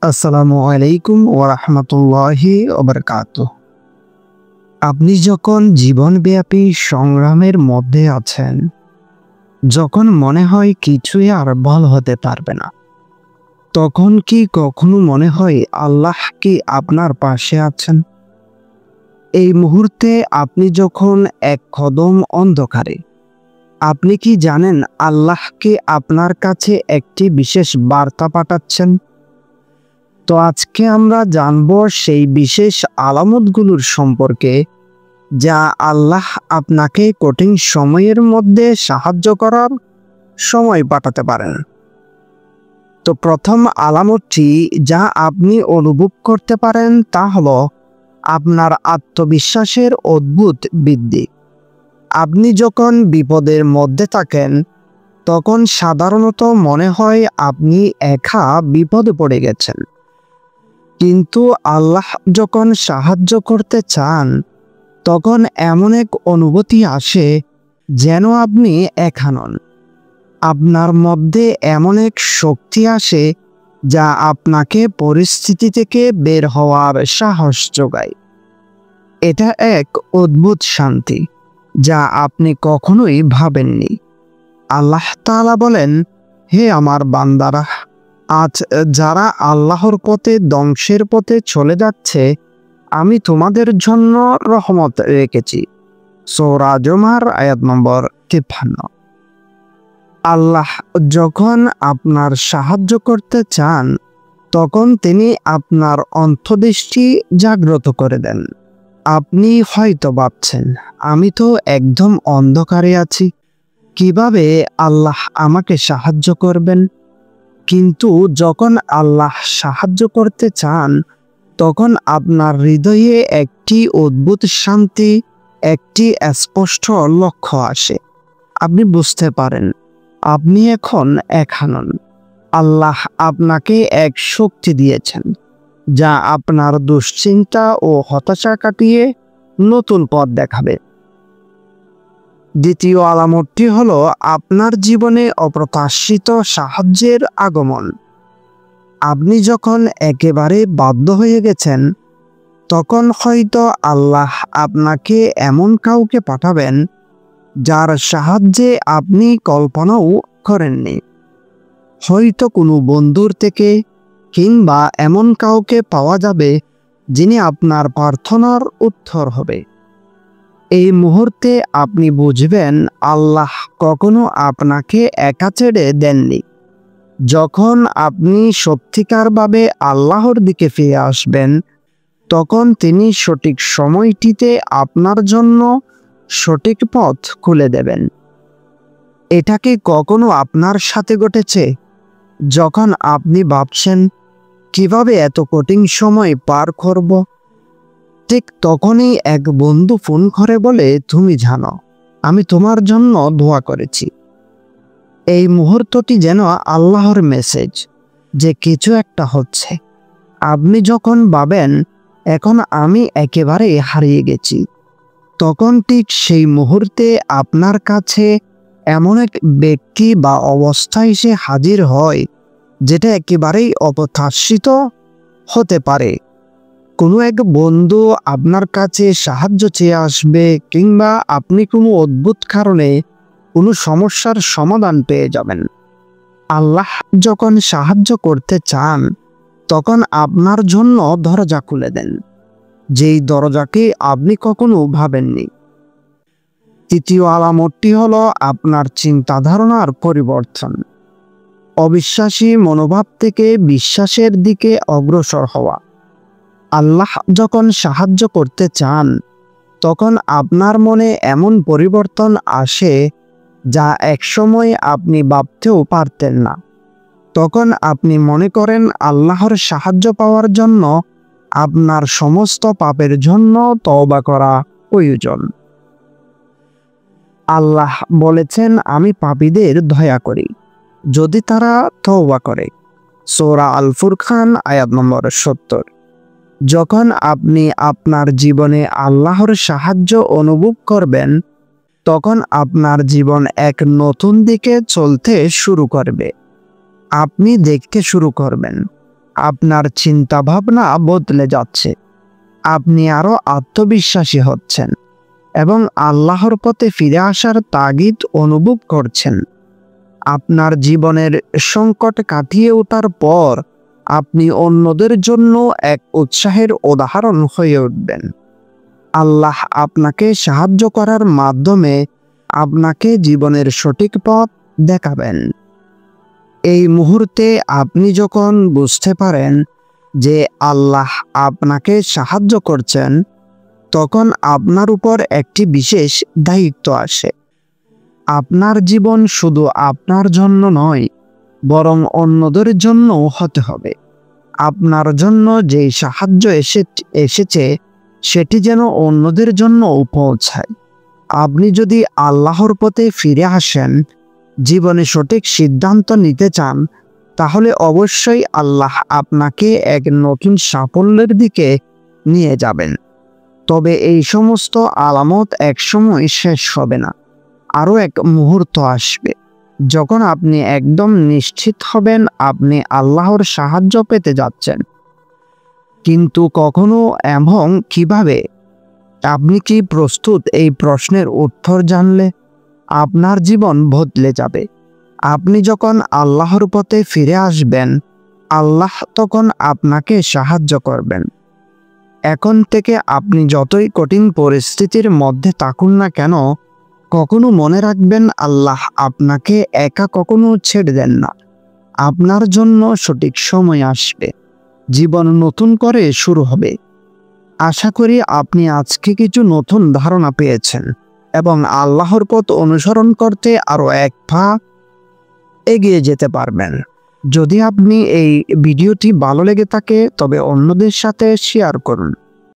আসসালামু আলাইকুম ওয়া রাহমাতুল্লাহি ওয়া বারাকাতুহু। আপনি যখন জীবনব্যাপী সংগ্রামের মধ্যে আছেন, যখন মনে হয় কিছুই আর ভালো হতে পারবে না, তখন কি কখনো মনে হয় আল্লাহ কি আপনার পাশে আছেন? এই মুহূর্তে আপনি যখন এক কদম অন্ধকারে, আপনি কি জানেন আল্লাহ কি আপনার কাছে একটি বিশেষ বার্তা পাঠাচ্ছেন? তো আজকে আমরা জানব সেই বিশেষ আলামতগুলোর সম্পর্কে, যা আল্লাহ আপনাকে কঠিন সময়ের মধ্যে সাহায্য করার সময় পাঠাতে পারেন। তো প্রথম আলামতটি যা আপনি অনুভব করতে পারেন তা হলো আপনার আত্মবিশ্বাসের অদ্ভুত বৃদ্ধি। আপনি যখন বিপদের মধ্যে থাকেন, তখন সাধারণত মনে হয় আপনি একা বিপদে পড়ে গেছেন। কিন্তু আল্লাহ যখন সাহায্য করতে চান, তখন এমন এক অনুভূতি আসে যেন আপনি একা নন। আপনার মধ্যে এমন এক শক্তি আসে যা আপনাকে পরিস্থিতি থেকে বের হওয়ার সাহস যোগায়। এটা এক অদ্ভুত শান্তি যা আপনি কখনোই ভাবেননি। আল্লাহ তাআলা বলেন, হে আমার বান্দারা, আজ যারা আল্লাহর পথে ধ্বংসের পথে চলে যাচ্ছে, আমি তোমাদের জন্য রহমত রেখেছি। সূরা জুমার আয়াত নম্বর 53। আল্লাহ যখন আপনার সাহায্য করতে চান, তখন তিনি আপনার অন্তর্দৃষ্টি জাগ্রত করে দেন। আপনি হয়তো ভাবছেন, আমি তো একদম অন্ধকারে আছি, কিভাবে আল্লাহ আমাকে সাহায্য করবেন? কিন্তু যখন আল্লাহ সাহায্য করতে চান, তখন আপনার হৃদয়ে একটি অদ্ভুত শান্তি, একটি স্পষ্ট লক্ষ্য আসে। আপনি বুঝতে পারেন আপনি এখন একা নন। আল্লাহ আপনাকে এক শক্তি দিয়েছেন যা আপনার দুশ্চিন্তা ও হতাশা কাটিয়ে নতুন পথ দেখাবে। দ্বিতীয় আলামতটি হলো আপনার জীবনে অপ্রত্যাশিত সাহায্যের আগমন। আপনি যখন একেবারে বাধ্য হয়ে গেছেন, তখন হয়তো আল্লাহ আপনাকে এমন কাউকে পাঠাবেন যার সাহায্যে আপনি কল্পনাও করেননি। হয়তো কোনো বন্ধুর থেকে, কিংবা এমন কাউকে পাওয়া যাবে যিনি আপনার প্রার্থনার উত্তর হবে। এই মুহূর্তে আপনি বুঝবেন আল্লাহ কখনো আপনাকে একা ছেড়ে দেননি। যখন আপনি সত্যিকারভাবে আল্লাহর দিকে ফিরে আসবেন, তখন তিনি সঠিক সময়টিতে আপনার জন্য সঠিক পথ খুলে দেবেন। এটা কি কখনো আপনার সাথে ঘটেছে? যখন আপনি ভাবছেন কিভাবে এত কঠিন সময় পার করব, ঠিক তখনই এক বন্ধু ফোন করে বলে, তুমি জানো, আমি তোমার জন্য দোয়া করেছি। এই মুহূর্তটি যেন আল্লাহর মেসেজ যে কিছু একটা হচ্ছে। আপনি যখন ভাবেন এখন আমি একেবারে হারিয়ে গেছি, তখন ঠিক সেই মুহূর্তে আপনার কাছে এমন এক ব্যক্তি বা অবস্থা এসে হাজির হয় যেটা একেবারেই অপ্রত্যাশিত হতে পারে। কোনো এক বন্ধু আপনার কাছে সাহায্য চেয়ে আসবে, কিংবা আপনি কোনো অদ্ভুত কারণে কোনো সমস্যার সমাধান পেয়ে যাবেন। আল্লাহ যখন সাহায্য করতে চান, তখন আপনার জন্য দরজা খুলে দেন, যেই দরজাকে আপনি কখনো ভাবেননি। তৃতীয় আলামতটি হলো আপনার চিন্তা ধারণার পরিবর্তন। অবিশ্বাসী মনোভাব থেকে বিশ্বাসের দিকে অগ্রসর হওয়া। আল্লাহ যখন সাহায্য করতে চান, তখন আপনার মনে এমন পরিবর্তন আসে যা একসময় আপনি ভাবতেও পারতেন না। তখন আপনি মনে করেন আল্লাহর সাহায্য পাওয়ার জন্য আপনার সমস্ত পাপের জন্য তওবা করা প্রয়োজন। আল্লাহ বলেছেন, আমি পাপীদের দয়া করি যদি তারা তওবা করে। সূরা আল ফুরকান আয়াত নম্বর 70। যখন আপনি আপনার জীবনে আল্লাহর সাহায্য অনুভব করবেন, তখন আপনার জীবন এক নতুন দিকে চলতে শুরু করবে। আপনি দেখতে শুরু করবেন আপনার চিন্তাভাবনা বদলে যাচ্ছে। আপনি আরও আত্মবিশ্বাসী হচ্ছেন এবং আল্লাহর পথে ফিরে আসার তাগিদ অনুভব করছেন। আপনার জীবনের সংকট কাটিয়ে ওঠার পর আপনি অন্যদের জন্য এক উৎসাহের উদাহরণ হয়ে উঠবেন। আল্লাহ আপনাকে সাহায্য করার মাধ্যমে আপনাকে জীবনের সঠিক পথ দেখাবেন। এই মুহূর্তে আপনি যখন বুঝতে পারেন যে আল্লাহ আপনাকে সাহায্য করছেন, তখন আপনার উপর একটি বিশেষ দায়িত্ব আসে। আপনার জীবন শুধু আপনার জন্য নয়, বরং অন্যদের জন্যও হতে হবে। আপনার জন্য যে সাহায্য এসেছে সেটি যেন অন্যদের জন্যও পৌঁছায়। আপনি যদি আল্লাহর পথে ফিরে আসেন, জীবনে সঠিক সিদ্ধান্ত নিতে চান, তাহলে অবশ্যই আল্লাহ আপনাকে এক নতুন সাফল্যের দিকে নিয়ে যাবেন। তবে এই সমস্ত আলামত একসময় শেষ হবে না। আরও এক মুহূর্ত আসবে যখন আপনি একদম নিশ্চিত হবেন আপনি আল্লাহর সাহায্য পেতে যাচ্ছেন। কিন্তু কখনো এবং কিভাবে? আপনি কি প্রস্তুত? এই প্রশ্নের উত্তর জানলে আপনার জীবন বদলে যাবে। আপনি যখন আল্লাহর পথে ফিরে আসবেন, আল্লাহ তখন আপনাকে সাহায্য করবেন। এখন থেকে আপনি যতই কঠিন পরিস্থিতির মধ্যে থাকুন না কেন, কখনো মনে রাখবেন আল্লাহ আপনাকে একা কখনো ছেড়ে দেন না। আপনার জন্য সঠিক সময় আসবে, জীবন নতুন করে শুরু হবে। আশা করি আপনি আজকে কিছু নতুন ধারণা পেয়েছেন এবং আল্লাহর পথ অনুসরণ করতে আরও এক পা এগিয়ে যেতে পারবেন। যদি আপনি এই ভিডিওটি ভালো লেগে থাকে তবে অন্যদের সাথে শেয়ার করুন।